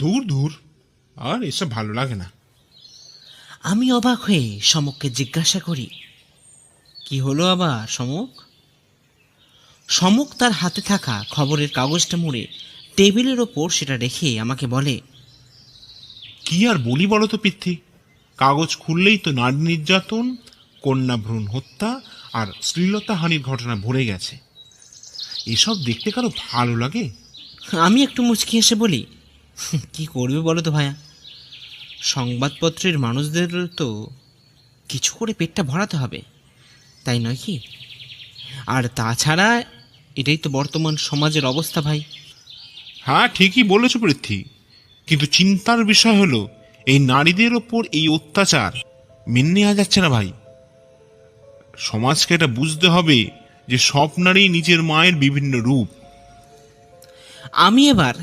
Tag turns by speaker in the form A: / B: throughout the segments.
A: দূর দূর, আর এসব ভালো লাগে না।
B: আমি অবাক হয়ে সমককে জিজ্ঞাসা করি, কি হলো আবার সমক? সমক তার হাতে থাকা খবরের কাগজটা মুড়ে টেবিলের ওপর সেটা রেখে আমাকে বলে,
A: কি আর বলি বলো তো পিথি, কাগজ খুললেই তো নারী নির্যাতন, কন্যা ভ্রূণ হত্যা আর শ্লীলতাহানির ঘটনা ভরে গেছে। এসব দেখতে কারো ভালো লাগে?
B: আমি একটু মুচকি এসে বলি, কি করবে বলো তো ভাইয়া, সংবাদপত্রের মানুষদের তো কিছু করে পেটটা ভরাতে হবে, তাই নয় কি? আর তাছাড়া এটাই তো বর্তমান সমাজের অবস্থা ভাই।
A: হ্যাঁ, ঠিকই বলেছো পৃথ্বী, কিন্তু চিন্তার বিষয় হলো এই নারীদের ওপর এই অত্যাচার মেনে নেওয়া যাচ্ছে না ভাই। সমাজকে এটা বুঝতে হবে যে সব নারী নিজের মায়ের বিভিন্ন রূপ।
B: আমি এবার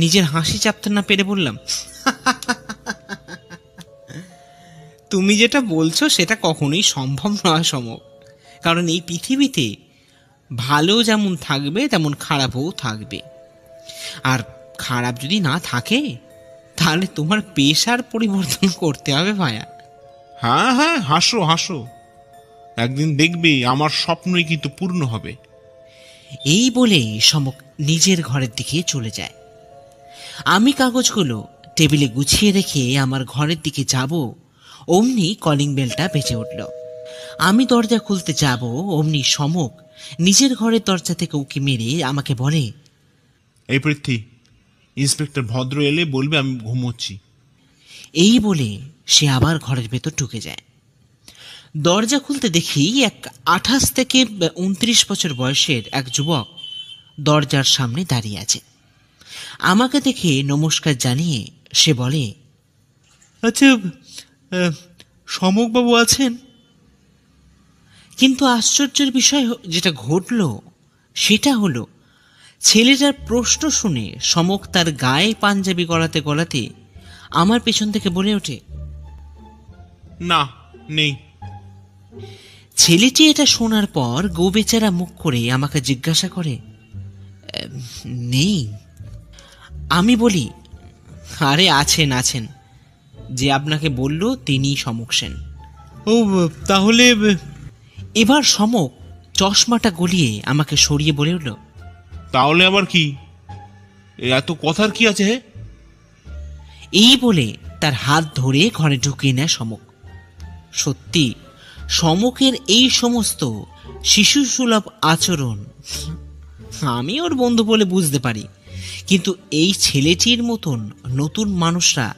B: নিজের হাসি চাপতে না পেরে বললাম, তুমি যেটা বলছো সেটা কখনোই সম্ভব নয় সমক, কারণ এই পৃথিবীতে ভালো যেমন থাকবে তেমন খারাপও থাকবে, আর খারাপ যদি না থাকে তাহলে তোমার পেশার পরিবর্তন করতে হবে ভাইয়া।
A: হ্যাঁ হ্যাঁ, হাসো হাসো, একদিন দেখবে আমার স্বপ্নই কিন্তু পূর্ণ হবে।
B: এই বলেই সমক নিজের ঘরের দিকে চলে যায়। আমি কাগজগুলো টেবিলে গুছিয়ে রেখে আমার ঘরের দিকে যাব, অমনি কলিং বেলটা বেজে উঠল। আমি দরজা খুলতে যাব, অমনি সমক নিজের ঘরের দরজা থেকে উঁকি মেরে আমাকে বলে,
A: এই পৃথ্বী, ইন্সপেক্টর ভদ্র এলে বলবে আমি ঘুমোচ্ছি।
B: এই বলে সে আবার ঘরের ভেতর ঢুকে যায়। দরজা খুলতে দেখি এক 28 থেকে 29 বছর বয়সের এক যুবক দরজার সামনে দাঁড়িয়ে আছে। আমাকে দেখে নমস্কার জানিয়ে সে বলে, আচ্ছা, সমকবাবু আছেন? কিন্তু আশ্চর্যের বিষয় যেটা ঘটল সেটা হলো, ছেলেটার প্রশ্ন শুনে সমক তার গায়ে পাঞ্জাবি গলাতে গলাতে আমার পেছন থেকে বলে ওঠে,
A: না, নেই।
B: ছেলেটি এটা শোনার পর গোবেচারা মুখ করে আমাকে জিজ্ঞাসা করে, নেই? আমি বলি, আরে আছেন আছেন, যে আপনাকে বলল তিনিই সমক সেন। ও, তাহলে? এবার সমক চশমাটা গলিয়ে আমাকে সরিয়ে বলে উঠল,
A: তাহলে আবার কি? এত কথার কি আছে হে?
B: এই বলে তার হাত ধরে ঘরে ঢুকিয়ে নেয় সমক। সত্যি সমকের এই সমস্ত শিশুসুলভ আচরণ আমি ওর বন্ধু বলে বুঝতে পারি, কিন্তু এই ছেলেটির মতন নতুন মানুষরা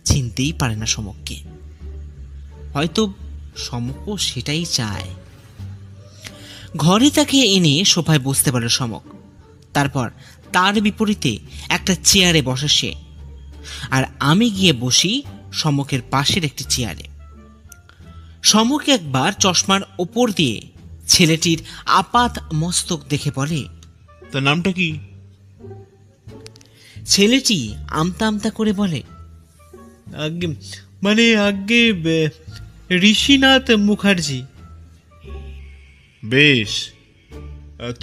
B: চিনতেই পারে না সমককে। হয়তো সমকও সেটাই চায়। ঘরে তাকে এনে সোফায় বসতে পারে সমক। তারপর তার বিপরীতে একটা চেয়ারে বসে সে, আর আমি গিয়ে বসি সমকের পাশের একটি চেয়ারে। সমক একবার চশমার ওপর দিয়ে ছেলেটির আপাত মস্তক দেখে বলে,
A: তার নামটা কি?
B: ছেলেটি আমতা আমতা করে বলে, আগে মানে আগে ঋষিনাথ মুখার্জি।
A: বেশ,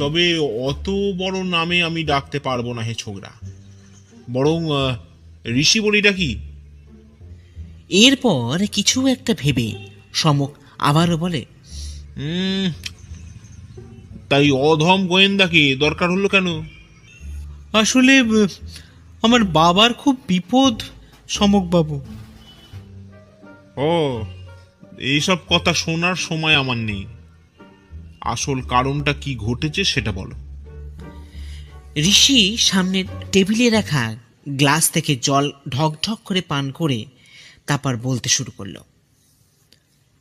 A: তবে অত বড় নামে আমি ডাকতে পারবো না হে ছোকরা, বরং ঋষি বলি ডাকি।
B: এরপর কিছু একটা ভেবে সমক আবারও বলে,
A: তাই অধম গোয়েন্দাকে দরকার হলো কেন?
B: আসলে আমার বাবার খুব বিপদ সমকবাবু।
A: ও, এইসব কথা শোনার সময় আমার নেই, আসল কারণটা কি ঘটেছে সেটা বলো।
B: ঋষি সামনের টেবিলে রাখা গ্লাস থেকে জল ঢকঢক করে পান করে তারপর বলতে শুরু করলো,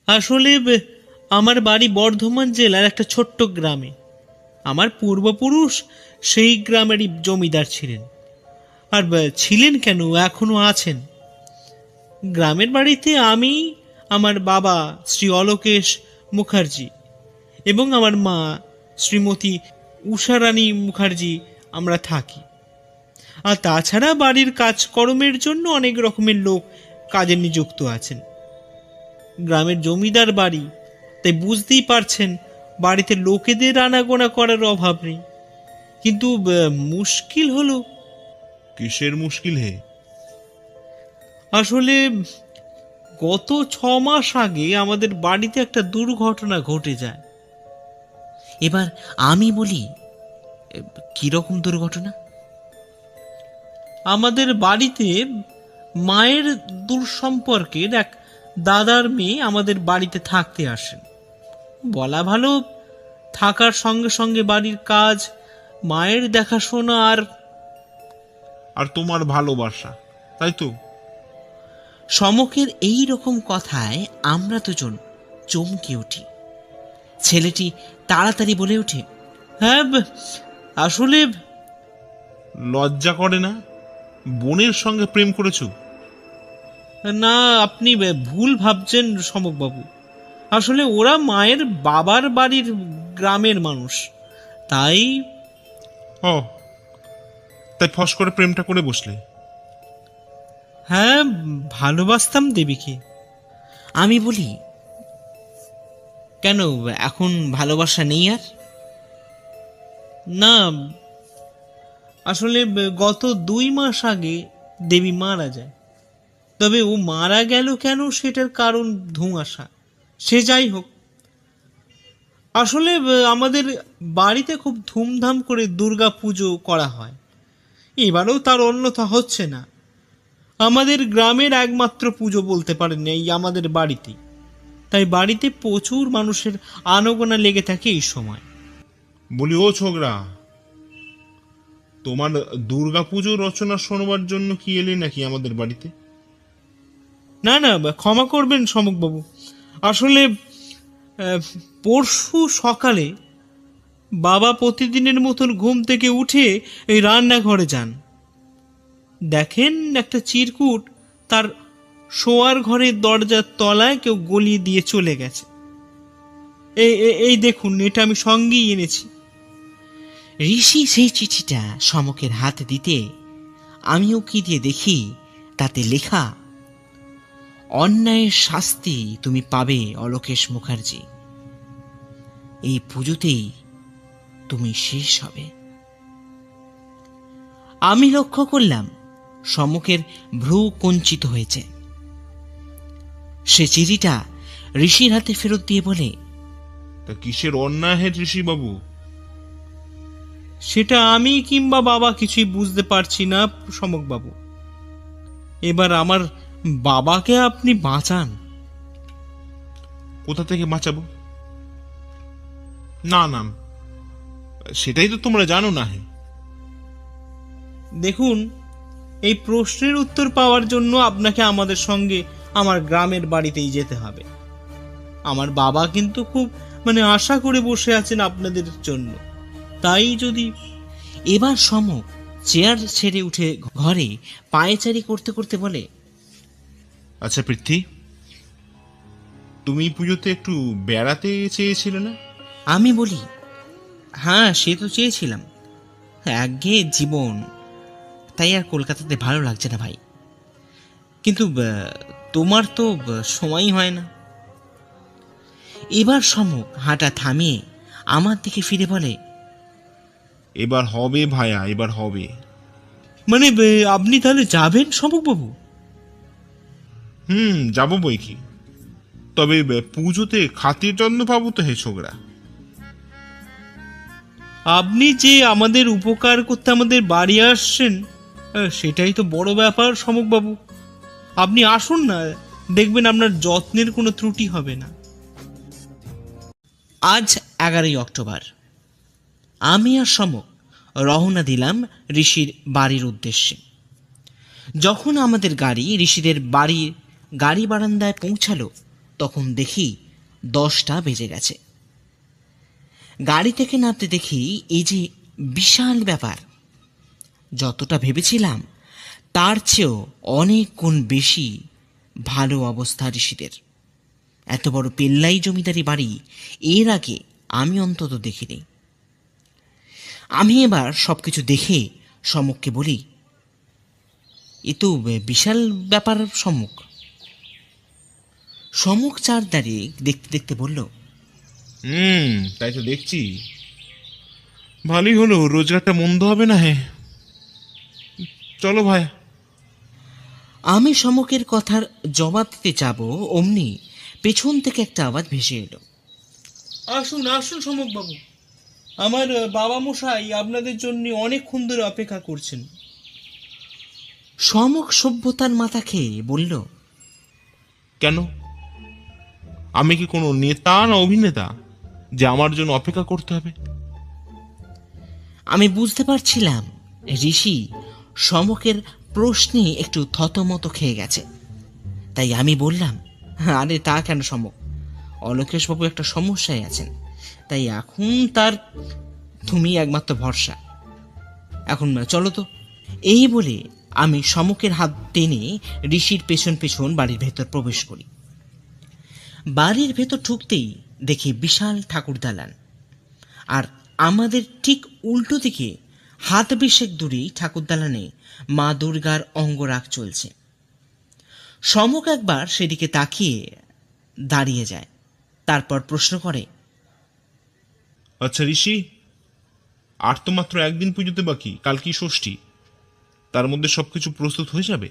B: আসলে আমার বাড়ি বর্ধমান জেলার একটা ছোট্ট গ্রামে। আমার পূর্বপুরুষ সেই গ্রামেরই জমিদার ছিলেন, আর ছিলেন কেন, এখনো আছেন। গ্রামের বাড়িতে আমি, আমার বাবা শ্রী অলোকেশ মুখার্জি এবং আমার মা শ্রীমতী উষারানী মুখার্জি আমরা থাকি। আর তাছাড়া বাড়ির কাজকর্মের জন্য অনেক রকমের লোক কাজে নিযুক্ত আছেন। গ্রামের জমিদার বাড়ি, তাই বুঝতেই পারছেন বাড়িতে লোকেদের আনাগোনা করার অভাব নেই। কিন্তু মুশকিল হলো।
A: কিসের মুশকিল হে?
B: আসলে গত 6 মাস আগে আমাদের বাড়িতে একটা দুর্ঘটনা ঘটে যায়। এবার আমি বলি, কিরকম দুর্ঘটনা? আমাদের বাড়িতে মায়ের দূর সম্পর্কের এক দাদার মেয়ে আমাদের বাড়িতে থাকতে আসেন। বলা ভালো, থাকার সঙ্গে সঙ্গে বাড়ির কাজ, মায়ের দেখাশোনা
A: আর তোমার ভালোবাসা, তাই তো?
B: সমকের এই রকম কথায় আমরা দুজন চমকে উঠি। ছেলেটি তাড়াতাড়ি বলে ওঠে, হ্যাঁ, আসলে
A: লজ্জা করে না? বোনের সঙ্গে প্রেম করেছো?
B: না, আপনি ভুল ভাবছেন সমকবাবু। আসলে ওরা মায়ের বাবার বাড়ির গ্রামের মানুষ, তাই
A: ও, তাই ফস করে প্রেমটা করে বসলে?
B: হ্যাঁ, ভালোবাসতাম দেবীকে। আমি বলি, কেন এখন ভালোবাসা নেই আর? না, আসলে গত 2 মাস আগে দেবী মারা যায়। তবে ও মারা গেল কেন সেটার কারণ ধোঁয়াশা। সে যাই হোক, আসলে আমাদের বাড়িতে খুব ধুমধাম করে দুর্গা পুজো করা হয়। এবারেও তার অন্যথা হচ্ছে না। আমাদের গ্রামের একমাত্র পুজো বলতে পারেন এই আমাদের বাড়িতেই। তাই বাড়িতে প্রচুর মানুষের আনাগোনা লেগে থাকে এই সময়।
A: বলি, ও ছোকরা, তোমার দুর্গা পুজোর রচনা শোনবার জন্য কি এলে নাকি আমাদের বাড়িতে?
B: না না, ক্ষমা করবেন সমকবাবু। আসলে পরশু সকালে বাবা প্রতিদিনের মতন ঘুম থেকে উঠে এই রান্নাঘরে যান। দেখেন একটা চিরকুট তার শোয়ার ঘরের দরজার তলায় কেউ গলিয়ে দিয়ে চলে গেছে। এই দেখুন, এটা আমি সঙ্গেই এনেছি। ঋষি সেই চিঠিটা সমকের হাতে দিতে আমিও কি দিয়ে দেখি, তাতে লেখা, অন্যায়ের শাস্তি তুমি পাবে অলোকেশ মুখার্জি। এই পুজোতেই তুমি শেষ হবে। আমি লক্ষ্য করলাম সমকের ভ্রু কুঞ্চিত হয়েছে। সে চিঠিটা ঋষির হাতে ফেরত দিয়ে বলে,
A: তা কিসের অন্যায় হে ঋষি বাবু?
B: সেটা আমি কিংবা বাবা কিছুই বুঝতে পারছি না সমকবাবু। এবার আমার বাবাকে আপনি বাঁচান।
A: কোথা থেকে বাঁচাবো? না না, সেটাই তো তোমরা জানো না হে।
B: দেখুন, এই প্রশ্নের উত্তর পাওয়ার জন্য আপনাকে আমাদের সঙ্গে আমার গ্রামের বাড়িতেই যেতে হবে। আমার বাবা কিন্তু খুব আশা করে বসে আছেন আপনাদের জন্য। তাই যদি এবার সমক চেয়ার ছেড়ে উঠে ঘরে পায়চারি করতে করতে বলে,
A: আচ্ছা পৃথ্বী, তুমি পুজোতে একটু বেড়াতে চেয়েছিলে না?
B: আমি বলি, হ্যাঁ সে তো চেয়েছিলাম, একঘেয়ে জীবন, তাই আর কলকাতাতে ভালো লাগছে না ভাই। কিন্তু তোমার তো সময়ই হয় না। এবার সমক হাঁটা থামিয়ে আমার দিকে ফিরে বলে,
A: এবার হবে ভায়া, এবার হবে।
B: আপনি তাহলে যাবেন সমকবাবু?
A: যাবো বই কি, তবে পুজোতে খাতির যত্ন পাবো তো হে ছোকরা।
B: আপনি যে আমাদের উপকার করতে আমাদের বাড়ি আসছেন, সেটাই তো বড় ব্যাপার সমকবাবু। আপনি আসুন না, দেখবেন আপনার যত্নের কোনো ত্রুটি হবে না। আজ 11ই অক্টোবর। আমি আর সমক রওনা দিলাম ঋষির বাড়ির উদ্দেশ্যে। যখন আমাদের গাড়ি ঋষিদের বাড়ির গাড়ি বারান্দায় পৌঁছালো, তখন দেখি 10টা বেজে গেছে। গাড়ি থেকে নামতে দেখি এই যে বিশাল ব্যাপার। যতটা ভেবেছিলাম তার চেয়েও অনেক গুণ বেশি ভালো অবস্থা ঋষিদের। এত বড় পেল্লাই জমিদারি বাড়ি এর আগে আমি অন্তত দেখিনি। আমি এবার সবকিছু দেখে সমককে বলি, এ তো বিশাল ব্যাপার সমক। সমক চার দাঁড়িয়ে দেখতে দেখতে বলল,
A: তাই তো দেখছি। ভালোই হলো, রোজগারটা মন্দ হবে না হে। চলো ভাই।
B: আমি সমকের কথার জবাব দিতে যাব, অমনি পেছন থেকে একটা আওয়াজ ভেসে এলো।
C: আসুন আসুন সমকবাবু, আমার বাবা মশাই আপনাদের জন্য অনেকক্ষণ ধরে অপেক্ষা করছেন।
B: সমক সভ্যতার মাথা খেয়ে বলল,
A: কেন? আমি কি কোনো নেতা না অভিনেতা যে আমার জন্য অপেক্ষা করতে হবে?
B: আমি বুঝতে পারছিলাম ঋষি সমকের প্রশ্নে একটু থতমত খেয়ে গেছে। তাই আমি বললাম, আরে তা কেন সমক, অলোকেশবাবু একটা সমস্যায় আছেন, তাই এখন তার তুমি একমাত্র ভরসা। এখন চলো তো। এই বলে আমি সমকের হাত টেনে ঋষির পেছন পেছন বাড়ির ভেতর প্রবেশ করি। বাড়ির ভেতর ঢুকতেই দেখি বিশাল ঠাকুর দালান, আর আমাদের ঠিক উল্টো দিকে হাত বিশেক দূরেই ঠাকুর দালানে মা দুর্গার অঙ্গরাগ চলছে। সমক একবার সেদিকে তাকিয়ে দাঁড়িয়ে যায়, তারপর প্রশ্ন করে,
A: আচ্ছা ঋষি, আর তো মাত্র একদিন পুজোতে বাকি, কাল কি ষষ্ঠী, তার মধ্যে সবকিছু প্রস্তুত হয়ে যাবে?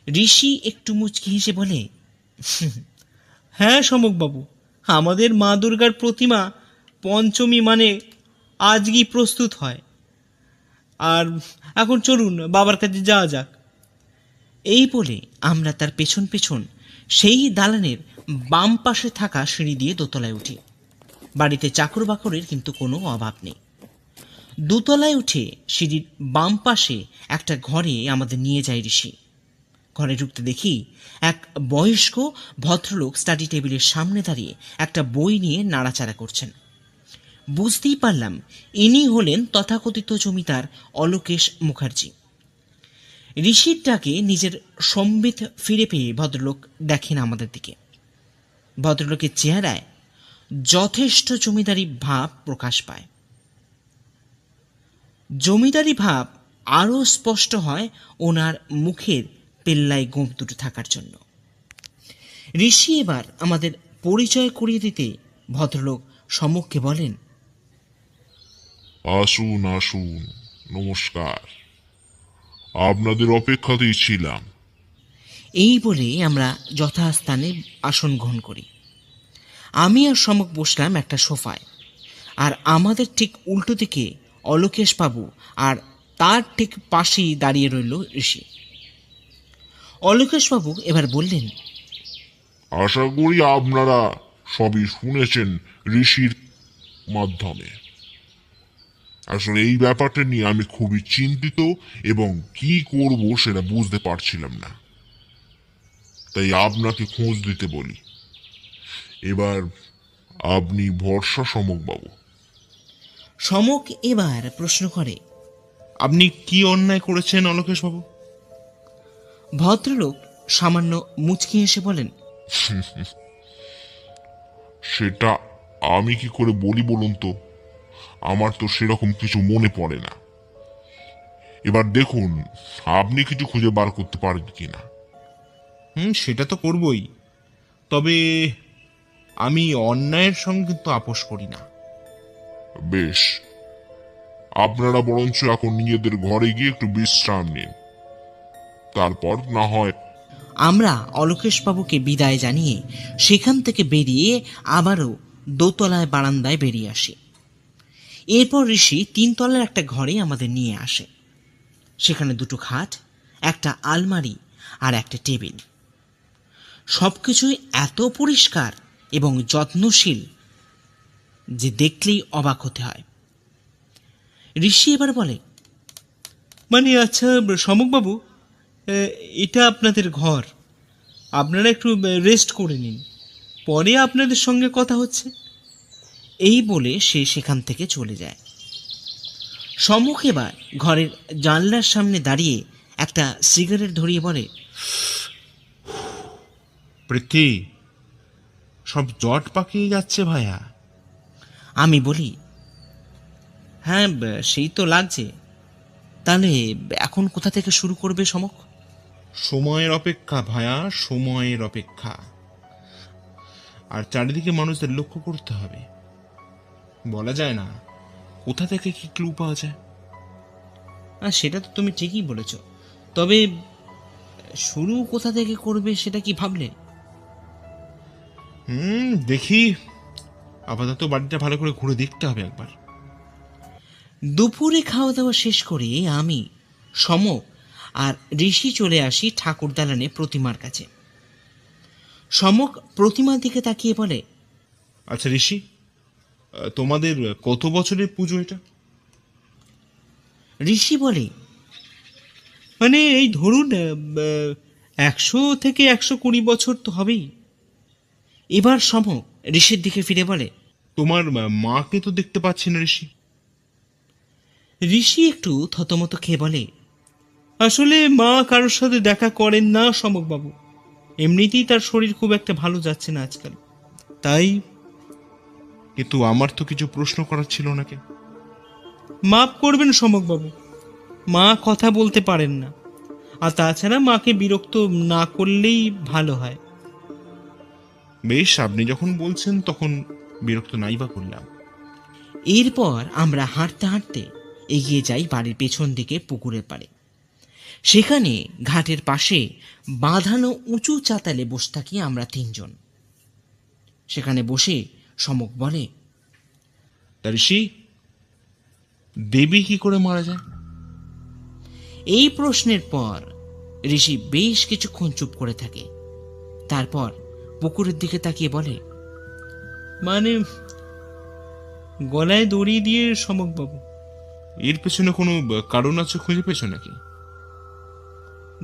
B: ঋষি একটু মুচকি হেসে বলে,
C: হ্যাঁ সমকবাবু, আমাদের মা দুর্গার প্রতিমা পঞ্চমী মানে আজই প্রস্তুত হয়। আর এখন চলুন বাবার কাছে যাওয়া যাক।
B: এই বলে আমরা তার পেছন পেছন সেই দালানের বাম পাশে থাকা সিঁড়ি দিয়ে দোতলায় উঠি। বাড়িতে চাকর বাকরের কিন্তু কোনো অভাব নেই। দোতলায় উঠে সিঁড়ির বাম পাশে একটা ঘরে আমাদের নিয়ে যায় ঋষি। ঘরে ঢুকতে দেখি এক বয়স্ক ভদ্রলোক স্টাডি টেবিলের সামনে দাঁড়িয়ে একটা বই নিয়ে নাড়াচাড়া করছেন। বুঝতেই পারলাম ইনি হলেন তথাকথিত জমিদার অলোকেশ মুখার্জি। ঋষির ডাকে নিজের সম্বিত ফিরে পেয়ে ভদ্রলোক দেখেন আমাদের দিকে। ভদ্রলোকের চেহারায় যথেষ্ট জমিদারি ভাব প্রকাশ পায়। জমিদারি ভাব আরও স্পষ্ট হয় ওনার মুখের পেল্লায় গোঁফ দুটো থাকার জন্য। ঋষি এবার আমাদের পরিচয় করিয়ে দিতে ভদ্রলোক সম্মুখে বলেন,
D: আসুন আসুন, নমস্কার, আপনাদের অপেক্ষাতেই ছিলাম।
B: এই বলে আমরা যথাস্থানে আসন গ্রহণ করি। আমি আর সমক বসলাম একটা সোফায়, আর আমাদের ঠিক উল্টো দিকে অলোকেশ বাবু, আর তার ঠিক পাশেই দাঁড়িয়ে রইল ঋষি। অলোকেশ বাবু এবার বললেন,
D: আশা করি আপনারা সবই শুনেছেন ঋষির মাধ্যমে। আসলে এই ব্যাপারটা নিয়ে আমি খুবই চিন্তিত এবং কি করব সেটা বুঝতে পারছিলাম না, তাই আপনাকে খোঁজ দিতে বলি। এবার আপনি ভরসা সমকবাবু।
B: সমক এবার প্রশ্ন করে,
A: আপনি কি অন্যায় করেছেন অলোকেশ বাবু?
B: ভদ্রলোক সামান্য মুচকি হেসে বলেন,
D: সেটা আমি কি করে বলি বলুন তো, আমার তো সেরকম কিছু মনে পড়ে না। এবার দেখুন আপনি কিছু খুঁজে বার করতে পারেন কিনা।
A: সেটা তো করবই, তবে আমি অন্যায়ের সঙ্গে কিন্তু আপোষ করি না।
D: বেশ, আপনারা বরঞ্চ এখন নিজেদের ঘরে গিয়ে একটু বিশ্রাম নিন, তারপর না হয়।
B: আমরা অলোকেশবাবুকে বিদায় জানিয়ে সেখান থেকে বেরিয়ে আবারও দোতলায় বারান্দায় বেরিয়ে আসি। এরপর ঋষি তিনতলার একটা ঘরে আমাদের নিয়ে আসে। সেখানে দুটো খাট, একটা আলমারি আর একটা টেবিল। সব কিছুই এত পরিষ্কার এবং যত্নশীল যে দেখলেই অবাক হতে হয়। ঋষি এবার বলে,
C: মানে আচ্ছা সমকবাবু, এটা আপনাদের ঘর, আপনারা একটু রেস্ট করে নিন, পরে আপনাদের সঙ্গে কথা হচ্ছে।
B: এই বলে সে সেখান থেকে চলে যায়। সম্মুখ এবার ঘরের জানলার সামনে দাঁড়িয়ে একটা সিগারেট ধরিয়ে বলে,
A: পৃথ্বী, সব জট পাকিয়ে যাচ্ছে ভাইয়া।
B: আমি বলি, হ্যাঁ সেই তো লাগছে। তাহলে এখন কোথা থেকে শুরু করবে সমক?
A: সময়ের অপেক্ষা ভায়া, সময়ের অপেক্ষা। আর চারিদিকে মানুষদের লক্ষ্য করতে হবে। বলা যায় না কোথা থেকে কি ক্লু পাওয়া যায়।
B: সেটা তো তুমি ঠিকই বলেছ, তবে শুরু কোথা থেকে করবে সেটা কি ভাবলে?
A: দেখি, আপাতত বাড়িটা ভালো করে ঘুরে দেখতে হবে একবার।
B: দুপুরে খাওয়া দাওয়া শেষ করে আমি, সমক আর ঋষি চলে আসি ঠাকুর দালানে প্রতিমার কাছে। সমক প্রতিমার দিকে তাকিয়ে বলে,
A: আচ্ছা ঋষি, তোমাদের কত বছরের পুজো এটা?
B: ঋষি বলে,
C: মানে এই ধরুন 100 থেকে 120 বছর তো হবেই।
B: এবার সমক ঋষির দিকে ফিরে বলে,
A: তোমার মাকে তো দেখতে পাচ্ছি না ঋষি।
B: ঋষি একটু থতমত খেয়ে বলে,
C: আসলে মা কারোর সাথে দেখা করেন না সমকবাবু। এমনিতেই তার শরীর খুব একটা ভালো যাচ্ছে না আজকাল, তাই
A: কিন্তু আমার তো কিছু প্রশ্ন করার ছিল নাকি?
C: মাফ করবেন সমকবাবু, মা কথা বলতে পারেন না, আর তাছাড়া মাকে বিরক্ত না করলেই ভালো হয়।
A: বেশ, আপনি যখন বলছেন তখন বিরক্ত নাই বা করলাম।
B: এরপর আমরা হাঁটতে হাঁটতে এগিয়ে যাই বাড়ির পেছন দিকে পুকুরের পাড়ে। সেখানে ঘাটের পাশে বাঁধানো উঁচু চাতালে বসে থাকি আমরা 3 জন। সেখানে বসে সমক বলে,
A: তা ঋষি, দেবী কি করে মারা যায়?
B: এই প্রশ্নের পর ঋষি বেশ কিছুক্ষণ চুপ করে থাকে। তারপর পুকুরের দিকে তাকিয়ে বলে,
C: মানে গলায় দড়ি দিয়ে সমকবাবু।
A: এর পেছনে কোনো কারণ আছে খুঁজে পেছো নাকি?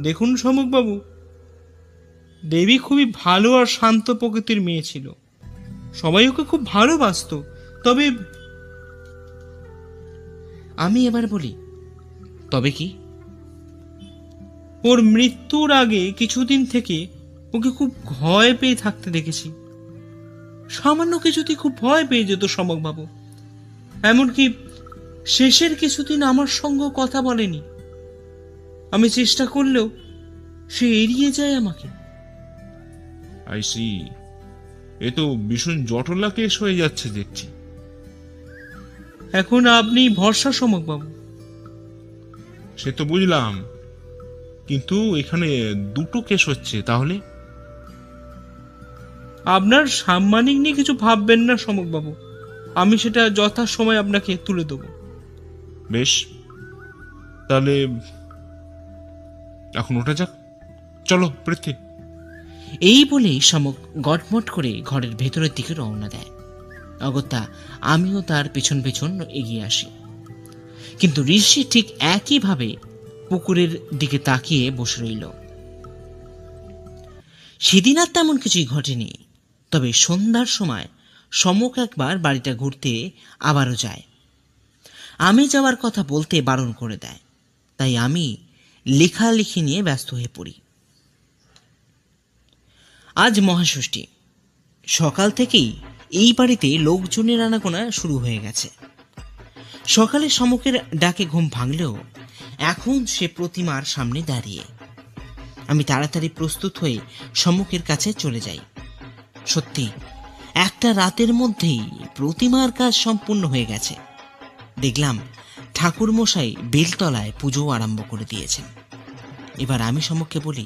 C: দেখুন সমকবাবু, দেবী খুবই ভালো আর শান্ত প্রকৃতির মেয়ে ছিল। সবাই ওকে খুব ভালোবাসতো। তবে
B: আমি এবার বলি, তবে কি?
C: ওর মৃত্যুর আগে কিছুদিন থেকে ওকে খুব ভয় পেয়ে থাকতে দেখেছি। সামান্য কিছুতেই খুব ভয় পেয়ে যেত সমকবাবু। এমনকি শেষের কিছুদিন আমার সঙ্গে কথা বলেনি। আমি চেষ্টা করলেও সে এড়িয়ে যায় আমাকে।
A: আই সি, এ তো ভীষণ জটলা কেস হয়ে যাচ্ছে দেখছি।
C: এখন আপনি ভরসা সমকবাবু।
A: সে তো বুঝলাম, কিন্তু এখানে দুটো কেস হচ্ছে তাহলে?
C: আপনার সাম্মানিক নিয়ে কিছু ভাববেন না সমকবাবু, আমি সেটা যথাসময় আপনাকে তুলে দেবো।
A: বেশ, তাহলে এখন ওঠা যাক। চলো পৃথ্বী।
B: এই বলেই সমক গটমট করে ঘরের ভেতরের দিকে রওনা দেয়। অগত্যা আমিও তার পেছন পেছন এগিয়ে আসি। কিন্তু ঋষি ঠিক একইভাবে পুকুরের দিকে তাকিয়ে বসে রইল। সেদিন আর তেমন কিছুই ঘটেনি। তবে সন্ধ্যার সময় সমক একবার বাড়িটা ঘুরতে আবারও যায়। আমি যাওয়ার কথা বলতে বারণ করে দেয়, তাই আমি লেখালেখি নিয়ে ব্যস্ত হয়ে পড়ি। আজ মহাষষ্ঠী। সকাল থেকেই এই বাড়িতে লোকজনের আনাগোনা শুরু হয়ে গেছে। সকালে সমকের ডাকে ঘুম ভাঙলেও এখন সে প্রতিমার সামনে দাঁড়িয়ে। আমি তাড়াতাড়ি প্রস্তুত হয়ে সমকের কাছে চলে যাই। সত্যি একটা রাতের মধ্যেই প্রতিমার কাজ সম্পূর্ণ হয়ে গেছে। দেখলাম ঠাকুর মশাই বেলতলায় পুজো আরম্ভ করে দিয়েছেন। এবার আমি সমককে বলি,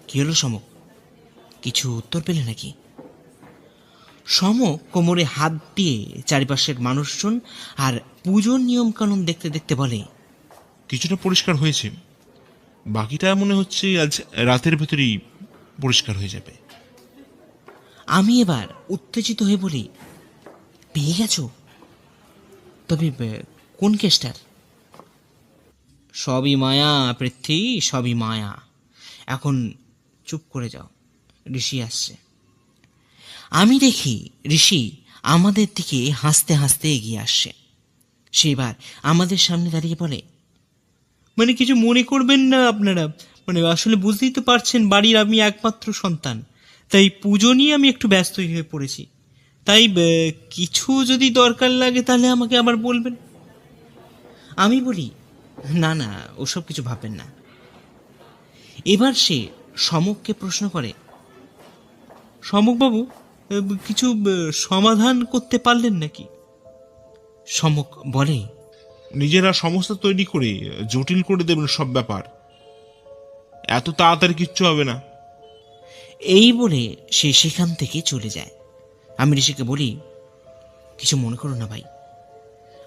B: কি হলো সমক, কিছু উত্তর পেলে নাকি? সমক কোমরে হাত দিয়ে চারিপাশের মানুষজন আর পুজোর নিয়ম কানুন দেখতে দেখতে বলে,
A: কিছুটা পরিষ্কার হয়েছে, বাকিটা মনে হচ্ছে আজ রাতের ভেতরেই পরিষ্কার হয়ে যাবে।
B: আমি এবার উত্তেজিত হয়ে বলি, পেয়ে গেছো? তবে কোন কেসটার? সবই মায়া পৃথ্বী, সবই মায়া। এখন চুপ করে যাও, ঋষি আসছে। আমি দেখি ঋষি আমাদের দিকে হাসতে হাসতে এগিয়ে আসছে। সে এবার আমাদের সামনে দাঁড়িয়ে বলে,
C: মানে কিছু মনে করবেন না আপনারা, মানে আসলে বুঝতেই তো পারছেন বাড়ির আমি একমাত্র সন্তান, তাই পুজো নিয়ে আমি একটু ব্যস্ত হয়ে পড়েছি। তাই কিছু যদি দরকার লাগে তাহলে আমাকে আবার বলবেন।
B: আমি বলি, না না, ওসব কিছু ভাববেন না। এবার সে সমককে প্রশ্ন করে,
C: সমকবাবু, কিছু সমাধান করতে পারলেন নাকি?
B: সমক বলে,
A: নিজেরা সমস্যা তৈরি করে জটিল করে দেবেন সব ব্যাপার। এত তাড়াতাড়ি কিচ্ছু হবে না।
B: এই বলে সে সেখান থেকে চলে যায়। আমি ঋষিকে বলি, কিছু মনে করো না ভাই,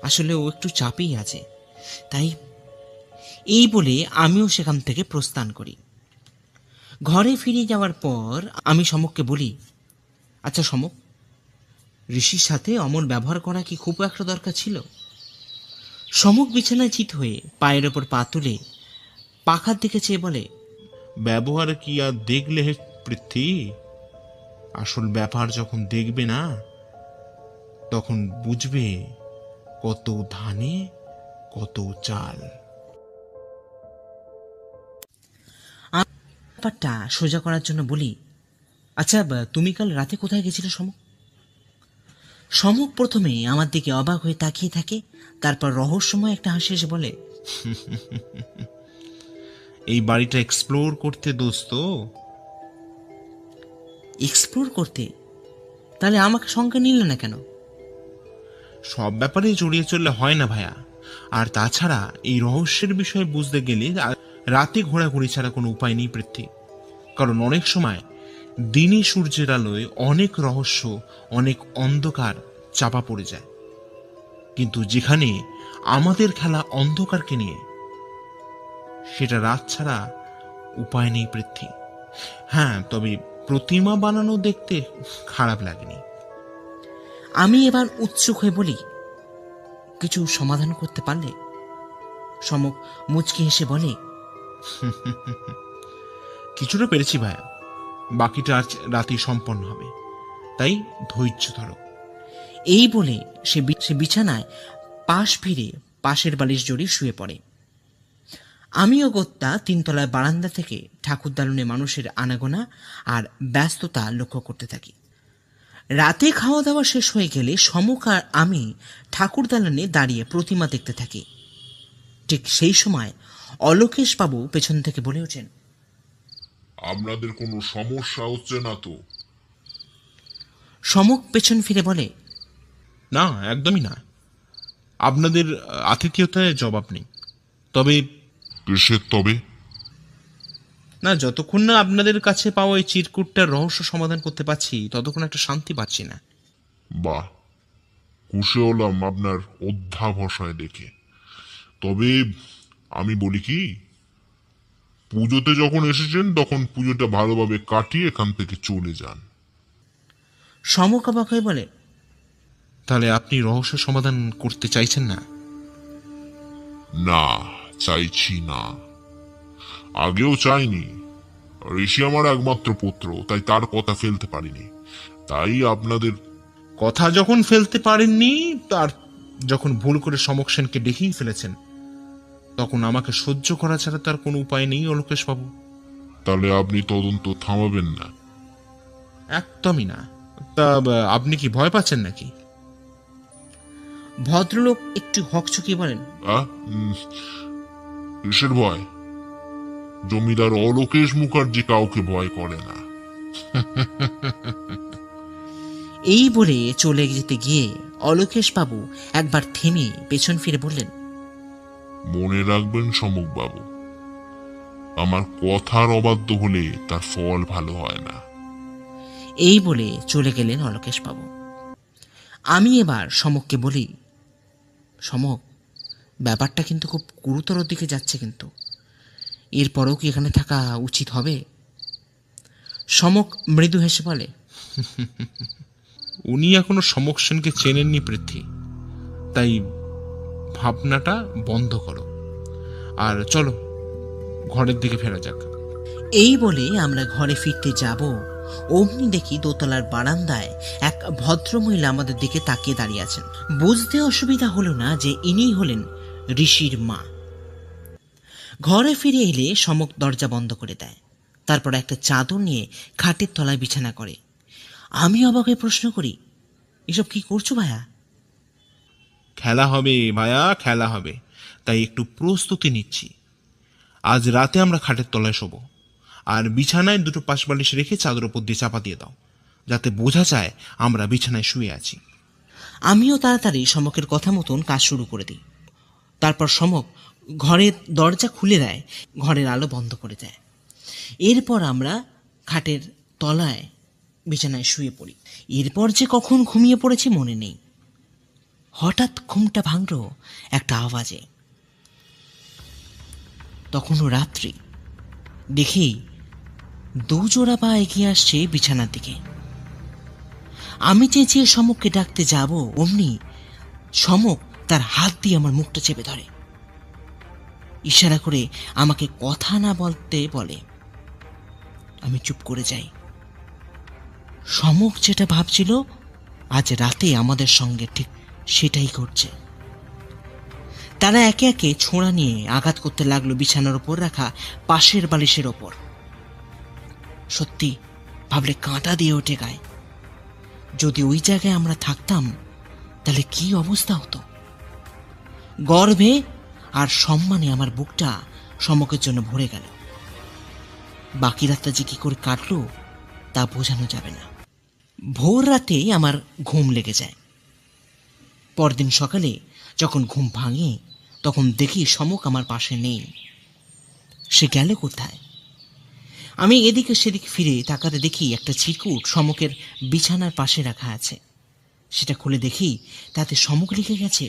B: আসলে ও একটু চাপেই আছে, তাই। এই বলে আমিও সেখান থেকে প্রস্থান করি। ঘরে ফিরে যাওয়ার পর আমি সমককে বলি, আচ্ছা সমক, ঋষির সাথে অমন ব্যবহার করা কি খুব একটা দরকার ছিল? সমক বিছানায় চিত হয়ে পায়ের ওপর পা তুলে পাখার দিকে চেয়ে বলে,
A: ব্যবহার কি আর দেখলে হে পৃথ্বী, আসল ব্যাপার যখন দেখবে না তখন বুঝবে কত ধানে কত চাল।
B: ব্যাপারটা সোজা করার জন্য বলি, আচ্ছা তুমি কাল রাতে কোথায় গেছিলে সমক? সমক প্রথমে আমার দিকে অবাক হয়ে তাকিয়ে থাকে, তারপর রহস্যময় একটা হাসি এসে বলে,
A: এই বাড়িটা এক্সপ্লোর করতে দোস্ত।
B: এক্সপ্লোর করতে? তাহলে আমাকে সঙ্গে নিল না কেন?
A: সব ব্যাপারে জড়িয়ে চললে হয় না ভাইয়া। আর তাছাড়া এই রহস্যের বিষয়ে বুঝতে গেলে রাতে ঘোরাঘুরি ছাড়া কোনো উপায় নেই পৃথ্বী। কারণ অনেক সময় দিনে সূর্যের আলোয় অনেক রহস্য, অনেক অন্ধকার চাপা পড়ে যায়, কিন্তু যেখানে আমাদের খেলা অন্ধকারকে নিয়ে, সেটা রাত ছাড়া উপায় নেই পৃথ্বী। হ্যাঁ, তবে প্রতিমা বানানো দেখতে খারাপ লাগেনি।
B: আমি এবার উৎসুক হয়ে বলি, কিছু সমাধান করতে পারলে? সমক মুচকি হেসে বলে,
A: কিছুটা পেরেছি ভাইয়া, বাকিটা আজ রাতেই সম্পন্ন হবে, তাই ধৈর্য ধরো।
B: এই বলে সে বিছানায় পাশ ফিরে পাশের বালিশ জড়িয়ে শুয়ে পড়ে। আমিও গোত্তা তিনতলার বারান্দা থেকে ঠাকুর দালনে মানুষের আনাগোনা আর ব্যস্ততা লক্ষ্য করতে থাকি। রাতে খাওয়া দাওয়া শেষ হয়ে গেলে সমক আর আমি ঠাকুর দালানে দাঁড়িয়ে প্রতিমা দেখতে থাকি। ঠিক সেই সময় অলোকেশ বাবু পেছন থেকে বলে ওঠেন,
D: আপনাদের কোনো সমস্যা হচ্ছে না তো?
B: সমক পেছন ফিরে বলে,
A: না, একদমই না। আপনাদের আতিথেয়তায় জবাব নেই, তবে
D: কিসের তবে?
A: না, যতক্ষণ না আপনাদের কাছে পাওয়া এই চিরকুটটার রহস্য সমাধান করতে পারছি ততক্ষণ একটা শান্তি পাচ্ছি না।
D: বাহ, খুশি হলাম আপনার অধ্যাবসায় দেখে। তবে আমি বলি কি, পুজোতে যখন এসেছেন তখন পুজোটা ভালোভাবে কাটিয়ে এখান থেকে চলে যান।
B: সমক অবাক হয়ে বলে,
A: তাহলে আপনি রহস্য সমাধান করতে চাইছেন না?
D: না, চাইছি না। আগেও চাইনি। ঋষি আমার একমাত্র পুত্র, তাই তার কথা ফেলতে পারিনি। তাই আপনাদের
A: কথা যখন ফেলতে পারেননি, তার যখন ভুল করে সমক সেনকে ডেকেই ফেলেছেন, তখন আমাকে সহ্য করা ছাড়া তার কোনো উপায় নেই অলোকেশ বাবু।
D: তাহলে আপনি তদন্ত থামাবেন না?
A: একদমই না। তা আপনি কি ভয় পাচ্ছেন নাকি?
B: ভদ্রলোক একটু হকচকিয়ে বলেন,
D: কিসের ভয়? জমিদার অলোকেশ মুখার্জি কাউকে ভয় করে না।
B: এই বলে চলে যেতে গিয়ে অলোকেশ বাবু একবার থেমে পেছন ফিরে বললেন,
D: মনে রাখবেন সমক বাবু, আমার কথার অবাধ্য হলে তার ফল ভালো হয় না।
B: এই বলে চলে গেলেন অলোকেশ বাবু। আমি এবার সমককে বলি, সমক, ব্যাপারটা কিন্তু খুব গুরুতর দিকে যাচ্ছে, কিন্তু এরপরেও কি এখানে থাকা উচিত হবে? সমক মৃদু হেসে বলে,
A: উনি এখনো সমক সেনকে চেনেননি পৃথ্বী, তাই ভাবনাটা বন্ধ করো আর চলো ঘরের দিকে ফেরা যাক।
B: এই বলে আমরা ঘরে ফিরতে যাব, অমনি দেখি দোতলার বারান্দায় এক ভদ্রমহিলা আমাদের দিকে তাকিয়ে দাঁড়িয়ে আছেন। বুঝতে অসুবিধা হলো না যে ইনি হলেন ঋষির মা। ঘরে ফিরে এলে সমক দরজা বন্ধ করে দেয়, তারপর একটা চাদর নিয়ে খাটের তলায় বিছানা করে। আমি অবাক হয়ে প্রশ্ন করি, এসব কি করছো ভাইয়া?
A: খেলা হবে ভাইয়া, খেলা হবে, তাই একটু প্রস্তুতি নিচ্ছি। আজ রাতে আমরা খাটের তলায় শোবো, আর বিছানায় দুটো পাশ বালিশ রেখে চাদর উপর দিয়ে চাপা দিয়ে দাও, যাতে বোঝা যায় আমরা বিছানায় শুয়ে আছি।
B: আমিও তাড়াতাড়ি সমকের কথা মতন কাজ শুরু করে দিই। তারপর সমক ঘরের দরজা খুলে দেয়, ঘরের আলো বন্ধ করে দেয়। এরপর আমরা খাটের তলায় বিছানায় শুয়ে পড়ি। এরপর যে কখন ঘুমিয়ে পড়েছি মনে নেই। হঠাৎ ঘুমটা ভাঙল একটা আওয়াজে। তখনও রাত্রি। দেখি দুজোড়া পা এগিয়ে আসছে বিছানার দিকে। আমি চেঁচিয়ে সমককে ডাকতে যাব, অমনি সমক তার হাত দিয়ে আমার মুখটা চেপে ধরে, ইশারা করে আমাকে কথা না বলতে বলে। আমি চুপ করে যাই। সমক যেটা ভাবছিল আজ রাতে আমাদের সঙ্গে ঠিক সেটাই ঘটছে। তারা একে একে ছোঁড়া নিয়ে আঘাত করতে লাগলো বিছানার ওপর রাখা পাশের বালিশের ওপর। সত্যি ভাবলে কাঁটা দিয়ে ওঠে গায়ে। যদি ওই জায়গায় আমরা থাকতাম তাহলে কি অবস্থা হতো। গর্বে আর সম্মানে আমার বুকটা সমকের জন্য ভরে গেল। বাকি রাতটা যে কি করে কাটলো তা বোঝানো যাবে না। ভোর রাতে আমার ঘুম লেগে যায়। পরদিন সকালে যখন ঘুম ভাঙে তখন দেখি সমক আমার পাশে নেই। সে গেল কোথায়? আমি এদিকে সেদিকে ফিরে তাকাতে দেখি একটা চিরকুট সমকের বিছানার পাশে রাখা আছে। সেটা খুলে দেখি তাতে সমক লিখে গেছে,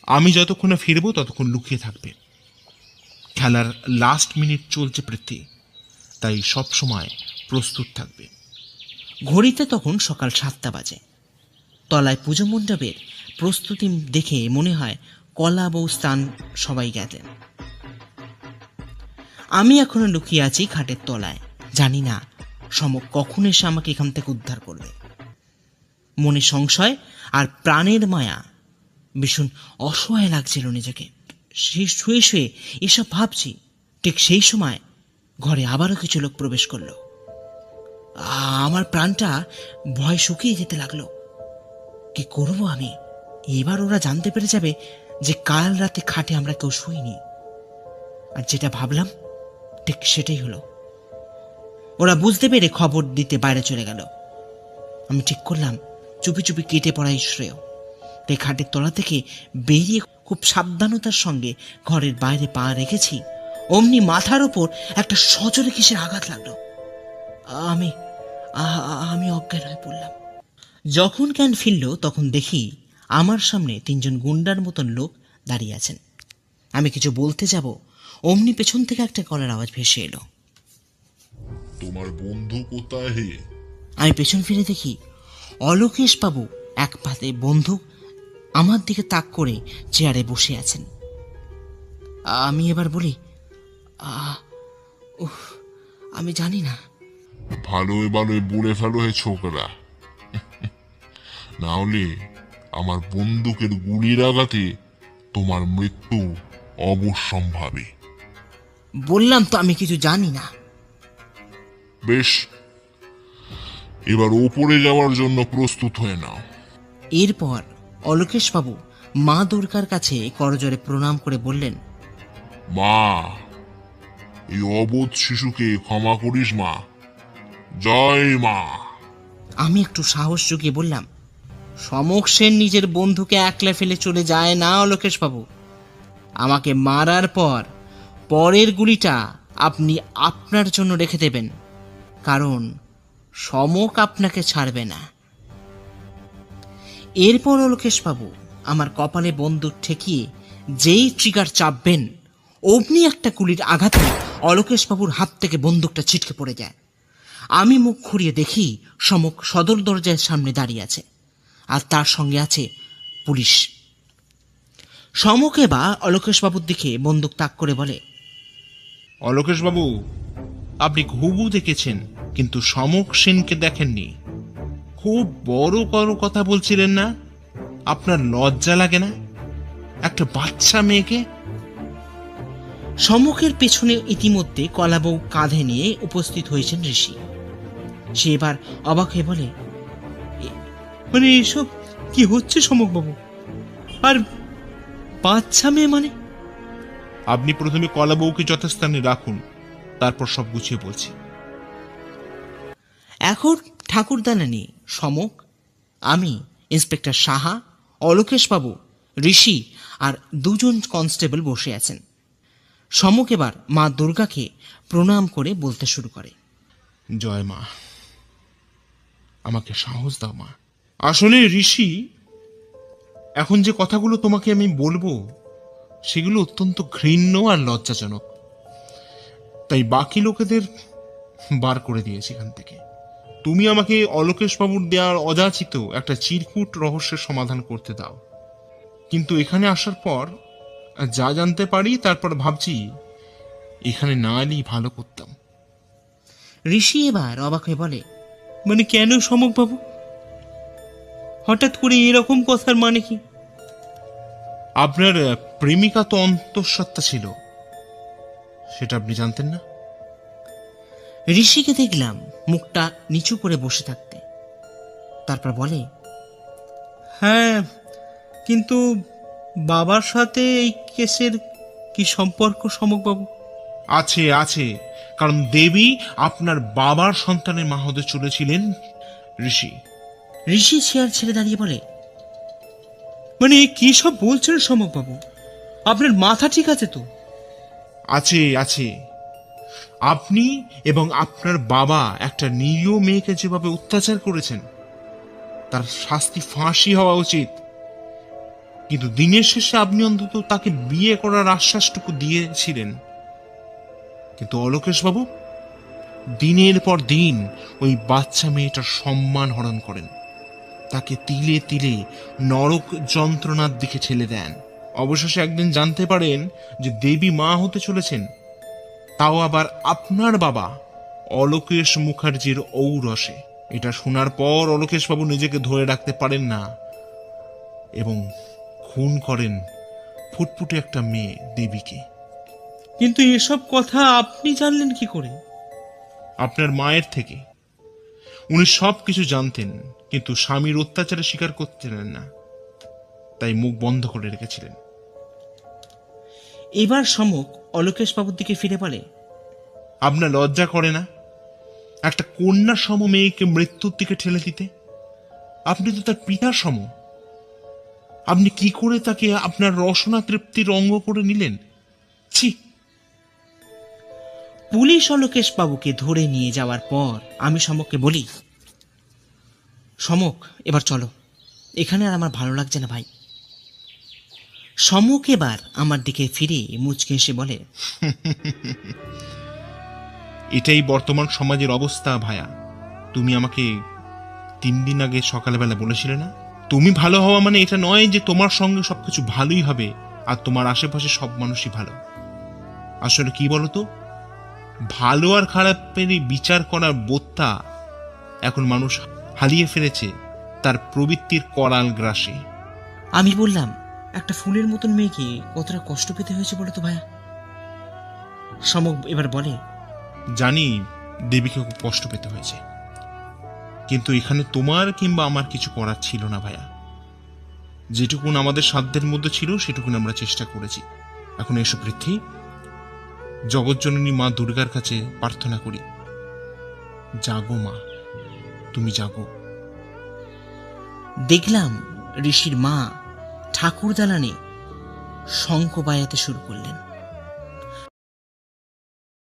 A: আমি যতক্ষণে ফিরবো ততক্ষণ লুকিয়ে থাকবে। খেলার লাস্ট মিনিট চলছে পৃথ্বী, তাই সব সময় প্রস্তুত থাকবে।
B: ঘড়িতে তখন সকাল 7টা বাজে। তলায় পুজো মণ্ডপের প্রস্তুতি দেখে মনে হয় কলা বউ স্থান সবাই গেলেন। আমি এখনো লুকিয়ে আছি খাটের তলায়। জানি না সমক কখন এসে আমাকে এখান থেকে উদ্ধার করবে। মনে সংশয় আর প্রাণের মায়া, ভীষণ অসহায় লাগছিল নিজেকে। শুয়ে শুয়ে এসব ভাবছি। ঠিক সেই সময় ঘরে আবারও কিছু লোক প্রবেশ করলো। আমার প্রাণটা ভয় শুকিয়ে যেতে লাগলো। কি করব আমি? এবার ওরা জানতে পেরে যাবে যে কাল রাতে খাটে আমরা কেউ শুইনি। আর যেটা ভাবলাম ঠিক সেটাই হলো। ওরা বুঝতে পেরে খবর দিতে বাইরে চলে গেল। আমি ঠিক করলাম চুপি চুপি কেটে পড়াই শ্রেয়। তাই খাটের তলা থেকে বেরিয়ে খুব সাবধানতার সঙ্গে ঘরের বাইরে পা রেখেছি। অমনি মাথার ওপর একটা সজোরে কিসের আঘাত লাগলো। আমি অজ্ঞান হয়ে পড়লাম। যখন জ্ঞান ফিরল তখন দেখি আমার সামনে 3জন গুন্ডার মতন লোক দাঁড়িয়ে আছেন। আমি কিছু বলতে যাব, অমনি পেছন থেকে একটা গলার আওয়াজ ভেসে এলো,
D: তোমার বন্ধু কোথায় হে?
B: আমি পেছন ফিরে দেখি অলোকেশ বাবু এক হাতে বন্দুক আমার দিকে তাক করে চেয়ারে বসে আছেন। আমি এবার বলি, আমি জানি না।
D: ভালোই ভালোই বলে ফেলো হে ছোকরা, না হলে আমার বন্দুকের গুলির আঘাতে তোমার মৃত্যু অবশ্যম্ভাবী।
B: বললাম তো আমি কিছু জানি না।
D: বেশ, এবার ওপরে যাওয়ার জন্য প্রস্তুত হয়ে নাও।
B: এরপর অলোকেশ বাবু মা দুর্গার কাছে করজোড়ে প্রণাম করে বললেন,
D: মা, এই অবোধ শিশুকে ক্ষমা করিস মা। জয় মা।
B: আমি একটু সাহস জুগিয়ে বললাম, সমক সেন নিজের বন্ধুকে একলা ফেলে চলে যায় না অলোকেশ বাবু। আমাকে মারার পর পরের গুলিটা আপনি আপনার জন্য রেখে দেবেন, কারণ সমক আপনাকে ছাড়বে না। এরপর অলোকেশ বাবু আমার কপালে বন্দুক ঠেকিয়ে যেই ট্রিগার চাপবেন অমনি একটা গুলির আঘাতে অলোকেশ বাবুর হাত থেকে বন্দুকটা ছিটকে পড়ে যায়। আমি মুখ ঘুরিয়ে দেখি সমক সদর দরজার সামনে দাঁড়িয়ে আছে, আর তার সঙ্গে আছে পুলিশ। সমকে বা অলোকেশ বাবুর দিকে বন্দুক তাক করে বলে,
A: অলোকেশ বাবু, আপনি ঘুঘু দেখেছেন কিন্তু সমক সেনকে দেখেননি। খুব বড় কথা বলছিলেন না? আপনার লজ্জা লাগে না একটা বাচ্চা মেয়েকে?
B: সমকের পেছনে ইতিমধ্যে কলাবউ কাঁধে নিয়ে উপস্থিত হয়েছেন ঋষি। সে এবার অবাক হয়ে বলে,
C: মানে এসব কি হচ্ছে সমক বাবু? আর বাচ্চা মেয়ে মানে?
A: আপনি প্রথমে কলা বউকে যথাস্থানে রাখুন, তারপর সব গুছিয়ে বলছি।
B: এখন ঠাকুরদালানি সমক, আমি, ইন্সপেক্টর সাহা, অলোকেশ বাবু, ঋষি আর 2জন কনস্টেবল বসে আছেন। সমক এবার মা দুর্গাকে প্রণাম করে বলতে শুরু করে।
A: জয় মা, আমাকে সাহস দাও মা। আসলে ঋষি, এখন যে কথাগুলো তোমাকে আমি বলবো সেগুলো অত্যন্ত ঘৃণ্য আর লজ্জাজনক, তাই বাকি লোকেদের বার করে দিয়েছি এখান থেকে। তুমি আমাকে অলোকেশবাবুর দেওয়ার অযাচিত একটা চিরকুট রহস্যের সমাধান করতে দাও। কিন্তু এখানে আসার পর যা জানতে পারি তারপর ভাবছি এখানে না এলেই ভালো করতাম।
B: ঋষি এবার অবাক হয়ে বলে,
C: মানে কেন সমকবাবু? হঠাৎ করে এরকম কথার মানে কি?
A: আপনার প্রেমিকা তো অন্তঃসত্ত্বা ছিল, সেটা আপনি জানতেন না?
B: ঋষিকে দেখলাম মুখটা নিচু করে বসে থাকতে। তারপর বলে,
C: হ্যাঁ, কিন্তু বাবার সাথে এই কেসের কি সম্পর্ক সমকবাবু?
A: আছে আছে, কারণ দেবী আপনার বাবার সন্তানের মা হতে চলেছিলেন ঋষি।
B: ঋষি চেয়ার ছেড়ে দাঁড়িয়ে বলে,
C: মানে কি সব বলছেন সমকবাবু? আপনার মাথা ঠিক আছে তো?
A: আছে আছে, আপনি এবং আপনার বাবা একটা নিরীহ মেয়েকে যেভাবে অত্যাচার করেছেন তার শাস্তি ফাঁসি হওয়া উচিত। কিন্তু দিনের শেষে আপনি অন্তত তাকে বিয়ে করার আশ্বাসটুকু দিয়েছিলেন। কিন্তু অলোকেশবাবু দিনের পর দিন ওই বাচ্চা মেয়েটার সম্মান হরণ করেন, তাকে তিলে তিলে নরক যন্ত্রণার দিকে ঠেলে দেন। অবশেষে একদিন জানতে পারেন যে দেবী মা হতে চলেছেন, তাও আবার আপনার বাবা অলোকেশ মুখার্জির ঔরসে। এটা শোনার পর অলোকেশবাবু নিজেকে ধরে রাখতে পারেন না এবং খুন করেন ফুটফুটে একটা মেয়ে দেবীকে।
C: কিন্তু এসব কথা আপনি জানলেন কি করে?
A: আপনার মায়ের থেকে। উনি সব কিছু জানতেন, কিন্তু স্বামীর অত্যাচারে স্বীকার করতেন না, তাই মুখ বন্ধ করে রেখেছিলেন।
B: এবার সমক অলোকেশ বাবুর দিকে ফিরে বলে,
A: আপনার লজ্জা করে না একটা কন্যা সম মেয়েকে মৃত্যুর দিকে ঠেলে দিতে? আপনি তো তার পিতার সম। আপনি কি করে তাকে আপনার রসনা তৃপ্তির অঙ্গ করে নিলেন? ছি!
B: পুলিশ অলোকেশ বাবুকে ধরে নিয়ে যাওয়ার পর আমি সমককে বলি, সমক এবার চলো, এখানে আর আমার ভালো লাগছে না ভাই। সমক এবার আমার দিকে ফিরে মুচকে এসে বলে,
A: এটাই বর্তমান সমাজের অবস্থা ভায়া। তুমি আমাকে 3 দিন আগে সকালবেলা বলেছিলে না, তুমি ভালো হওয়া মানে এটা নয় যে তোমার সঙ্গে সবকিছু ভালোই হবে আর তোমার আশেপাশে সব মানুষই ভালো। আসলে কি বলতো, ভালো আর খারাপের বিচার করার বোধটা এখন মানুষ হারিয়ে ফেলেছে তার প্রবৃত্তির করাল গ্রাসে।
B: আমি বললাম, একটা ফুলের মতন মেয়েকে কতটা কষ্ট পেতে হয়েছে বলো তো ভাইয়া। সমক এবার বলে,
A: জানি দেবীকে খুব কষ্ট পেতে হয়েছে, কিন্তু এখানে তোমার কিংবা আমার কিছু করার ছিল না ভাইয়া। যেটুকুন আমাদের সাধ্যের মধ্যে ছিল সেটুকুন আমরা চেষ্টা করেছি। এখন এসো পৃথ্বী, জগৎজননী মা দুর্গার কাছে প্রার্থনা করি, জাগো মা, তুমি জাগো।
B: দেখলাম ঋষির মা ঠাকুর দালানে শঙ্খ বাজাতে শুরু করলেন।